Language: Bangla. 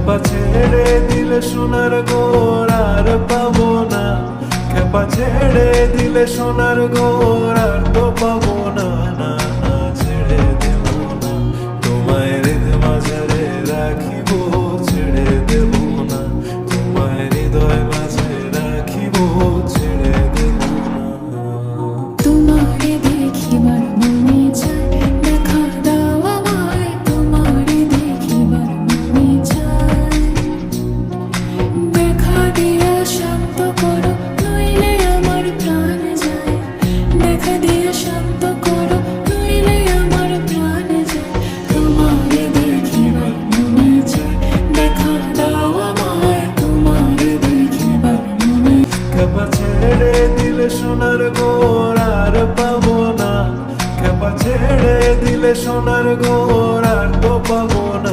খেপা ছেড়ে দিলে সোনার গোর আর পাবো না, খেপা ছেড়ে দিলে সোনার গোর আর তো পাবো না, না না ছেড়ে দেব না, তোমায় হৃদয় মাঝারে রাখিব, ছেড়ে দেব না, তোমায় হৃদয় মাঝে রাখিব, ছেড়ে দেব না। তোমারে দেখিবার মনে চায়, দেখা দাও আমায়, তোমারে দেখিবার মনে চায়। দেখা দিয়া শান্ত করো, নইলে আমার প্রাণ যায়। দেখা দিয়া শান্ত করো, নইলে আমার প্রাণ যায়। তোমারে দেখিবার মনে চায়, দেখা দাও আমায়, তোমারে দেখিবার মনে। খেপা ছেড়ে দিলে সোনার গোর আর পাবো না, খেপা ছেড়ে দিলে সোনার গোর আর তো পাবো না।